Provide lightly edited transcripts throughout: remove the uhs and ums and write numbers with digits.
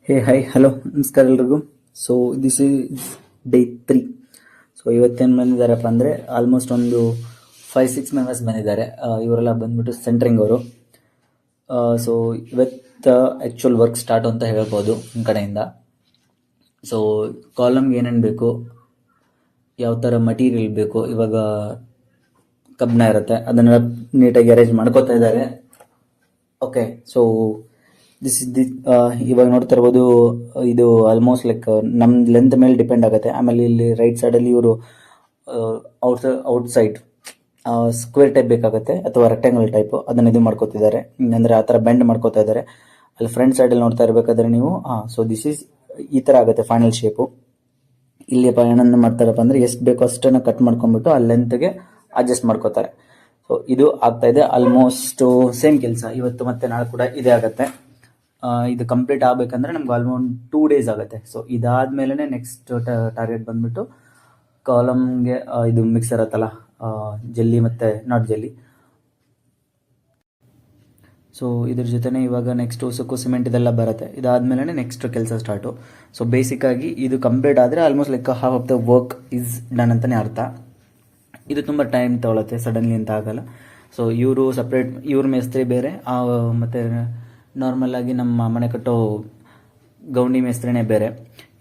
ಹೇ hi hello ನಮಸ್ಕಾರ ಎಲ್ರಿಗೂ. So this is day 3. So ಇವತ್ತೇನು ಬಂದಿದ್ದಾರಪ್ಪ ಅಂದರೆ ಆಲ್ಮೋಸ್ಟ್ ಒಂದು 5-6 ಮೆಂಬರ್ಸ್ ಬಂದಿದ್ದಾರೆ. ಇವರೆಲ್ಲ ಬಂದ್ಬಿಟ್ಟು ಸೆಂಟ್ರಿಂಗ್ ಅವರು. ಸೊ ಇವತ್ತು ಆ್ಯಕ್ಚುಯಲ್ ವರ್ಕ್ ಸ್ಟಾರ್ಟ್ ಅಂತ ಹೇಳ್ಬೋದು ನಿಮ್ಮ ಕಡೆಯಿಂದ. ಸೊ ಕಾಲಮ್ಗೆ ಏನೇನು ಬೇಕು, ಯಾವ ಥರ ಮಟೀರಿಯಲ್ ಬೇಕು, ಇವಾಗ ಕಬ್ಬಣ ಇರುತ್ತೆ ಅದನ್ನೆಲ್ಲ ನೀಟಾಗಿ ಅರೇಂಜ್ ಮಾಡ್ಕೋತಾ ಇದ್ದಾರೆ. ಓಕೆ, ಸೊ ದಿಸ್ ಇಸ್ ಇವಾಗ ನೋಡ್ತಾ ಇರ್ಬೋದು, ಇದು ಆಲ್ಮೋಸ್ಟ್ ಲೈಕ್ ನಮ್ಮ ಲೆಂತ್ ಮೇಲೆ ಡಿಪೆಂಡ್ ಆಗುತ್ತೆ. ಆಮೇಲೆ ಇಲ್ಲಿ ರೈಟ್ ಸೈಡಲ್ಲಿ ಇವರು ಔಟ್ ಸೈಡ್ ಸ್ಕ್ವೇರ್ ಟೈಪ್ ಬೇಕಾಗುತ್ತೆ ಅಥವಾ ರೆಕ್ಟ್ಯಾಂಗಲ್ ಟೈಪು ಅದನ್ನು ಇದು ಮಾಡ್ಕೋತಿದ್ದಾರೆ, ಅಂದರೆ ಆ ಥರ ಬೆಂಡ್ ಮಾಡ್ಕೋತಾ ಇದ್ದಾರೆ. ಅಲ್ಲಿ ಫ್ರಂಟ್ ಸೈಡಲ್ಲಿ ನೋಡ್ತಾ ಇರಬೇಕಾದ್ರೆ ನೀವು ಸೊ ದಿಸ್ ಈಸ್ ಈ ಥರ ಆಗುತ್ತೆ ಫೈನಲ್ ಶೇಪು. ಇಲ್ಲಿ ಏನನ್ನು ಮಾಡ್ತಾರಪ್ಪ ಅಂದರೆ ಎಷ್ಟು ಬೇಕೋ ಅಷ್ಟನ್ನು ಕಟ್ ಮಾಡ್ಕೊಂಡ್ಬಿಟ್ಟು ಆ ಲೆಂತ್ಗೆ ಅಡ್ಜಸ್ಟ್ ಮಾಡ್ಕೋತಾರೆ. ಸೊ ಇದು ಆಗ್ತಾ ಇದೆ ಆಲ್ಮೋಸ್ಟ್ ಸೇಮ್ ಕೆಲಸ ಇವತ್ತು ಮತ್ತೆ ನಾಳೆ ಕೂಡ ಇದೇ ಆಗುತ್ತೆ. ಇದು ಕಂಪ್ಲೀಟ್ ಆಗಬೇಕಂದ್ರೆ ನಮ್ಗೆ ಆಲ್ಮೋಸ್ಟ್ 2 days ಆಗುತ್ತೆ. ಸೊ ಇದಾದ್ಮೇಲೆ ನೆಕ್ಸ್ಟ್ ಟಾರ್ಗೆಟ್ ಬಂದ್ಬಿಟ್ಟು ಕಾಲಮ್ಗೆ ಇದು ಮಿಕ್ಸ್ ಇರುತ್ತಲ್ಲ, ಜಲ್ಲಿ ಮತ್ತು ನಾಟ್ ಜಲ್ಲಿ. ಸೊ ಇದ್ರ ಜೊತೆನೇ ಇವಾಗ ನೆಕ್ಸ್ಟ್ ಉಸುಕು ಸಿಮೆಂಟ್ ಇದೆಲ್ಲ ಬರುತ್ತೆ. ಇದಾದ್ಮೇಲೆ ನೆಕ್ಸ್ಟ್ ಕೆಲಸ ಸ್ಟಾರ್ಟು. ಸೊ ಬೇಸಿಕ್ಕಾಗಿ ಇದು ಕಂಪ್ಲೀಟ್ ಆದರೆ almost like half of the work is done ಅಂತಲೇ ಅರ್ಥ. ಇದು ತುಂಬ ಟೈಮ್ ತಗೊಳುತ್ತೆ, ಸಡನ್ಲಿ ಅಂತ ಆಗಲ್ಲ. ಸೊ ಇವರು ಸಪ್ರೇಟ್, ಇವ್ರ ಮೇಸ್ತ್ರಿ ಬೇರೆ, ಮತ್ತು ನಾರ್ಮಲ್ ಆಗಿ ನಮ್ಮ ಮನೆ ಕಟ್ಟೋ ಗೌಂಡಿ ಮೇಸ್ತ್ರಿನೇ ಬೇರೆ.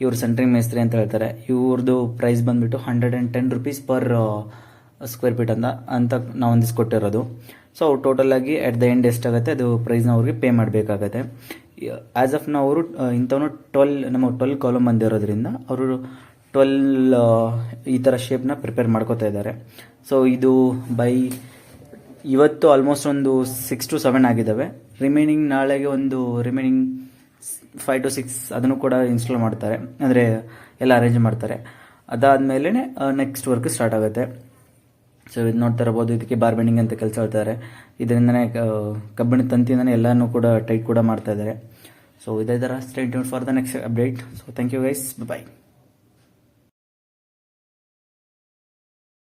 ಇವರು ಸೆಂಟ್ರಿಂಗ್ ಮೇಸ್ತ್ರಿ ಅಂತ ಹೇಳ್ತಾರೆ. ಇವ್ರದ್ದು ಪ್ರೈಸ್ ಬಂದುಬಿಟ್ಟು 110 rupees ಪರ್ ಸ್ಕ್ವೇರ್ ಫೀಟ್ ಅಂತ ನಾವು ಹೊಂದಿಸ್ಕೊಟ್ಟಿರೋದು. ಸೊ ಟೋಟಲ್ ಆಗಿ ಅಟ್ ದ ಎಂಡ್ ಎಷ್ಟಾಗುತ್ತೆ ಅದು ಪ್ರೈಸ್ನ ಅವ್ರಿಗೆ ಪೇ ಮಾಡಬೇಕಾಗತ್ತೆ. ಆ್ಯಸ್ ಆಫ್ ನಾವು ಅವರು ಇಂಥವನು 12 ಕಾಲಮ್ ಬಂದಿರೋದ್ರಿಂದ ಅವರು 12 ಈ ಥರ ಶೇಪ್ನ ಪ್ರಿಪೇರ್ ಮಾಡ್ಕೋತಾ ಇದ್ದಾರೆ. ಸೊ ಇದು ಇವತ್ತು ಆಲ್ಮೋಸ್ಟ್ ಒಂದು 6 to 7 ಆಗಿದ್ದಾವೆ. ರಿಮೈನಿಂಗ್ ನಾಳೆಗೆ ಒಂದು ರಿಮೈನಿಂಗ್ 5 to 6 ಅದನ್ನು ಕೂಡ ಇನ್ಸ್ಟಾಲ್ ಮಾಡ್ತಾರೆ, ಅಂದರೆ ಎಲ್ಲ ಅರೇಂಜ್ ಮಾಡ್ತಾರೆ. ಅದಾದಮೇಲೆ ನೆಕ್ಸ್ಟ್ ವರ್ಕ್ ಸ್ಟಾರ್ಟ್ ಆಗುತ್ತೆ. ಸೊ ಇದು ನೋಡ್ತಾ ಇರ್ಬೋದು, ಇದಕ್ಕೆ ಬಾರ್ ಬೆಂಡಿಂಗ್ ಅಂತ ಕೆಲಸ ಹೇಳ್ತಾರೆ. ಇದರಿಂದನೇ ಕಬ್ಬಿಣ ತಂತಿಯಿಂದನೇ ಎಲ್ಲನೂ ಕೂಡ ಟೈಟ್ ಕೂಡ ಮಾಡ್ತಾ ಇದ್ದಾರೆ. ಸೊ ಇದೇ ಥರ stay tuned for the next update. So thank you guys, bye.